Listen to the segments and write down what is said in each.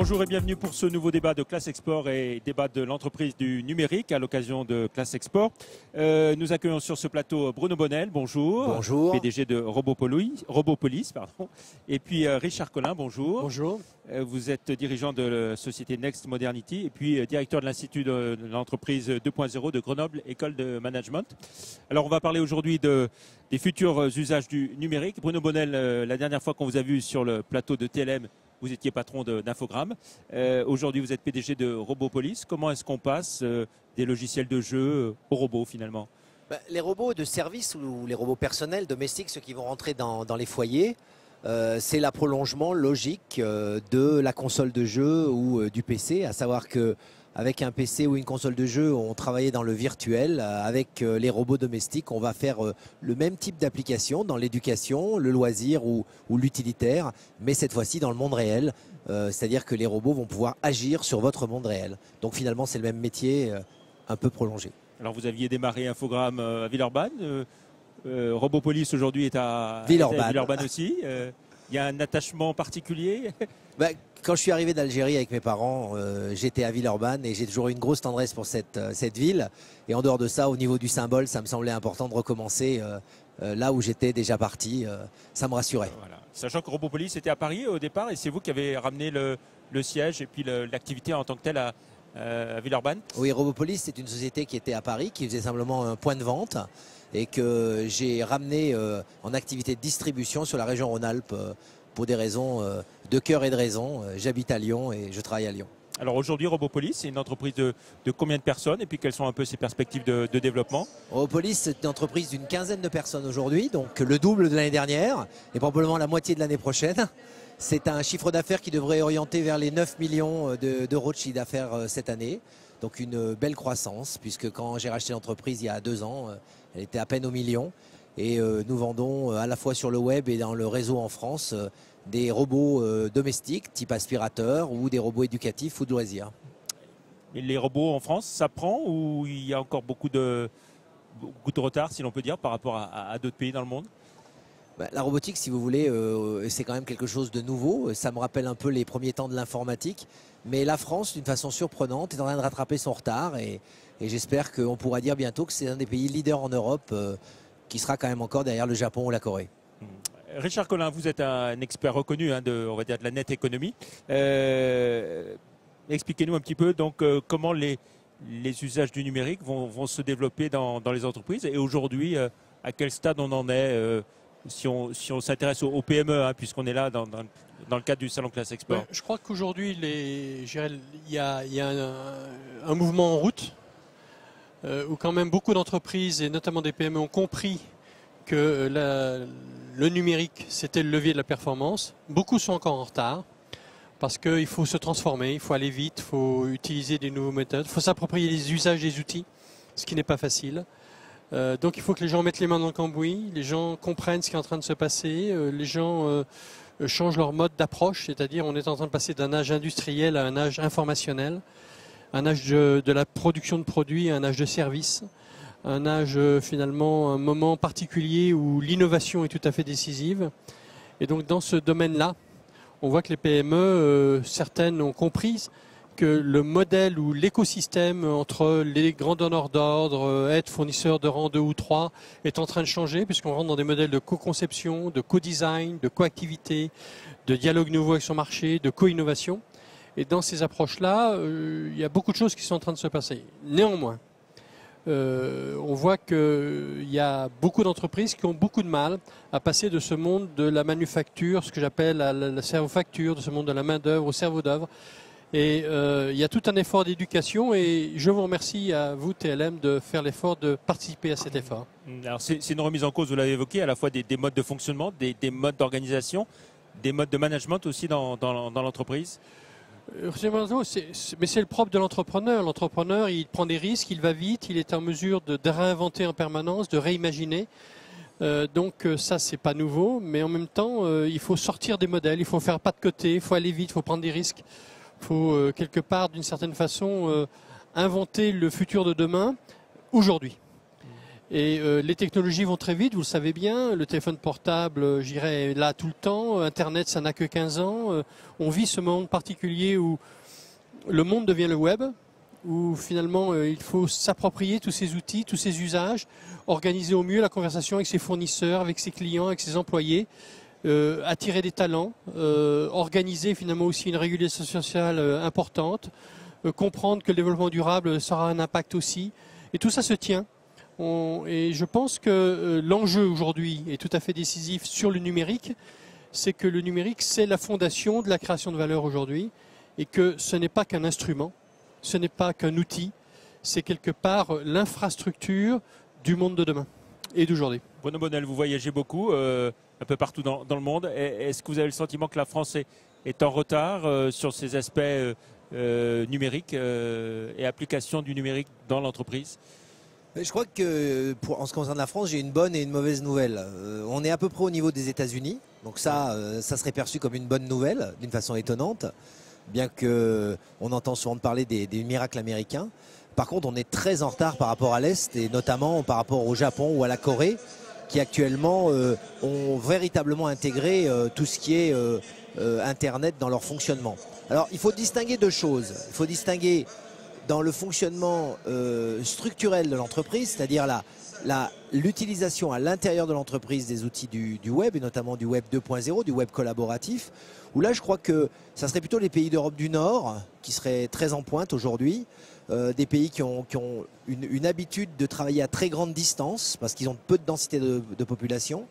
Bonjour et bienvenue pour ce nouveau débat de Classe Export et débat de l'entreprise du numérique à l'occasion de Classe Export. Nous accueillons sur ce plateau Bruno Bonnel, bonjour. Bonjour. PDG de Robopolis, pardon. Et puis Richard Collin, bonjour. Bonjour. Vous êtes dirigeant de la société Next Modernity et puis directeur de l'Institut de l'entreprise 2.0 de Grenoble École de Management. Alors on va parler aujourd'hui des futurs usages du numérique. Bruno Bonnel, la dernière fois qu'on vous a vu sur le plateau de TLM, vous étiez patron d'Infogrames. Aujourd'hui, vous êtes PDG de Robopolis. Comment est-ce qu'on passe des logiciels de jeu aux robots finalement? Les robots de service ou les robots personnels, domestiques, ceux qui vont rentrer dans les foyers, c'est la prolongement logique de la console de jeu ou du PC, à savoir que avec un PC ou une console de jeu, on travaillait dans le virtuel. Avec les robots domestiques, on va faire le même type d'application dans l'éducation, le loisir ou l'utilitaire, mais cette fois-ci dans le monde réel. C'est-à-dire que les robots vont pouvoir agir sur votre monde réel. Donc finalement, c'est le même métier un peu prolongé. Alors vous aviez démarré Infogrames à Villeurbanne. Robopolis aujourd'hui est à Villeurbanne aussi. Il y a un attachement particulier? Quand je suis arrivé d'Algérie avec mes parents, j'étais à Villeurbanne et j'ai toujours eu une grosse tendresse pour cette ville. Et en dehors de ça, au niveau du symbole, ça me semblait important de recommencer là où j'étais déjà parti. Ça me rassurait. Voilà. Sachant que Robopolis était à Paris au départ et c'est vous qui avez ramené le siège et puis l'activité en tant que telle à Villeurbanne. Oui, Robopolis, c'est une société qui était à Paris, qui faisait simplement un point de vente et que j'ai ramené en activité de distribution sur la région Rhône-Alpes pour des raisons de cœur et de raison. J'habite à Lyon et je travaille à Lyon. Alors aujourd'hui, Robopolis, c'est une entreprise de combien de personnes et puis quelles sont un peu ses perspectives de développement? Robopolis, c'est une entreprise d'une quinzaine de personnes aujourd'hui, donc le double de l'année dernière et probablement la moitié de l'année prochaine. C'est un chiffre d'affaires qui devrait orienter vers les 9 millions d'euros de chiffre d'affaires cette année. Donc une belle croissance, puisque quand j'ai racheté l'entreprise il y a 2 ans, elle était à peine au million. Et nous vendons à la fois sur le web et dans le réseau en France des robots domestiques type aspirateur ou des robots éducatifs ou de loisirs. Et les robots en France, ça prend ou il y a encore beaucoup de retard, si l'on peut dire, par rapport à d'autres pays dans le monde? La robotique, si vous voulez, c'est quand même quelque chose de nouveau. Ça me rappelle un peu les premiers temps de l'informatique. Mais la France, d'une façon surprenante, est en train de rattraper son retard. Et j'espère qu'on pourra dire bientôt que c'est un des pays leaders en Europe qui sera quand même encore derrière le Japon ou la Corée. Richard Collin, vous êtes un expert reconnu on va dire de la net économie. Expliquez-nous un petit peu donc, comment les usages du numérique vont se développer dans les entreprises. Et aujourd'hui, à quel stade on en est si on s'intéresse aux PME, puisqu'on est là dans le cadre du Salon Classe Export. Ouais, je crois qu'aujourd'hui, il y a un mouvement en route où quand même beaucoup d'entreprises et notamment des PME ont compris que le numérique, c'était le levier de la performance. Beaucoup sont encore en retard parce qu'il faut se transformer, il faut aller vite, il faut utiliser des nouvelles méthodes, il faut s'approprier les usages des outils, ce qui n'est pas facile. Donc il faut que les gens mettent les mains dans le cambouis, les gens comprennent ce qui est en train de se passer, les gens changent leur mode d'approche, c'est-à-dire on est en train de passer d'un âge industriel à un âge informationnel, un âge de la production de produits à un âge de services, un âge finalement, un moment particulier où l'innovation est tout à fait décisive. Et donc dans ce domaine-là, on voit que les PME, certaines ont compris que le modèle ou l'écosystème entre les grands donneurs d'ordre, être fournisseurs de rang 2 ou 3, est en train de changer puisqu'on rentre dans des modèles de co-conception, de co-design, de co-activité, de dialogue nouveau avec son marché, de co-innovation. Et dans ces approches-là, il y a beaucoup de choses qui sont en train de se passer. Néanmoins, on voit qu'il y a beaucoup d'entreprises qui ont beaucoup de mal à passer de ce monde de la manufacture, ce que j'appelle la servo-facture, de ce monde de la main-d'œuvre au cerveau d'œuvre. Et il y a tout un effort d'éducation et je vous remercie à vous, TLM, de faire l'effort de participer à cet effort. Alors c'est une remise en cause, vous l'avez évoqué, à la fois des modes de fonctionnement, des modes d'organisation, des modes de management aussi dans l'entreprise. Mais c'est le propre de l'entrepreneur. L'entrepreneur, il prend des risques, il va vite, il est en mesure de réinventer en permanence, de réimaginer. Donc ça, c'est pas nouveau, mais en même temps, il faut sortir des modèles, il faut faire pas de côté, il faut aller vite, il faut prendre des risques. Il faut quelque part, d'une certaine façon, inventer le futur de demain, aujourd'hui. Et les technologies vont très vite, vous le savez bien. Le téléphone portable, j'irai là tout le temps. Internet, ça n'a que 15 ans. On vit ce moment particulier où le monde devient le web, où finalement il faut s'approprier tous ces outils, tous ces usages, organiser au mieux la conversation avec ses fournisseurs, avec ses clients, avec ses employés, attirer des talents, organiser finalement aussi une régulation sociale importante, comprendre que le développement durable sera un impact aussi. Et tout ça se tient. Et je pense que l'enjeu aujourd'hui est tout à fait décisif sur le numérique. C'est que le numérique, c'est la fondation de la création de valeur aujourd'hui et que ce n'est pas qu'un instrument, ce n'est pas qu'un outil, c'est quelque part l'infrastructure du monde de demain et d'aujourd'hui. Bruno Bonnel, vous voyagez beaucoup, un peu partout dans le monde. Est-ce que vous avez le sentiment que la France est en retard sur ces aspects numériques et application du numérique dans l'entreprise ? Je crois que en ce qui concerne la France, j'ai une bonne et une mauvaise nouvelle. On est à peu près au niveau des États-Unis, donc ça serait perçu comme une bonne nouvelle, d'une façon étonnante, bien qu'on entend souvent parler des miracles américains. Par contre, on est très en retard par rapport à l'Est, et notamment par rapport au Japon ou à la Corée, qui actuellement ont véritablement intégré tout ce qui est Internet dans leur fonctionnement. Alors, il faut distinguer deux choses. Il faut distinguer dans le fonctionnement structurel de l'entreprise, c'est-à-dire l'utilisation à l'intérieur de l'entreprise des outils du web, et notamment du web 2.0, du web collaboratif, où là je crois que ça serait plutôt les pays d'Europe du Nord qui seraient très en pointe aujourd'hui, des pays qui ont une habitude de travailler à très grande distance, parce qu'ils ont peu de densité de population.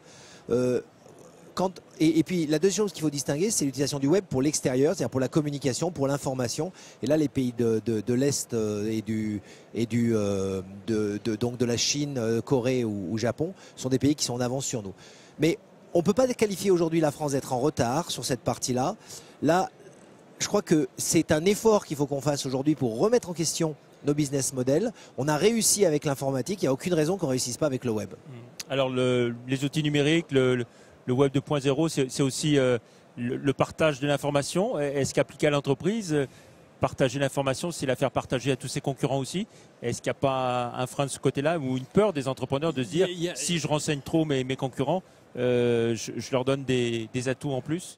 Et puis la deuxième chose qu'il faut distinguer, c'est l'utilisation du web pour l'extérieur, c'est-à-dire pour la communication, pour l'information. Et là, les pays de l'Est donc de la Chine, Corée ou Japon sont des pays qui sont en avance sur nous. Mais on ne peut pas qualifier aujourd'hui la France d'être en retard sur cette partie-là. Là, je crois que c'est un effort qu'il faut qu'on fasse aujourd'hui pour remettre en question nos business models. On a réussi avec l'informatique, il n'y a aucune raison qu'on ne réussisse pas avec le web. Alors les outils numériques, le web 2.0, c'est aussi le partage de l'information. Est-ce qu'appliqué à l'entreprise, partager l'information, c'est la faire partager à tous ses concurrents aussi? Est-ce qu'il n'y a pas un frein de ce côté-là ou une peur des entrepreneurs de se dire si je renseigne trop mes concurrents, je leur donne des atouts en plus?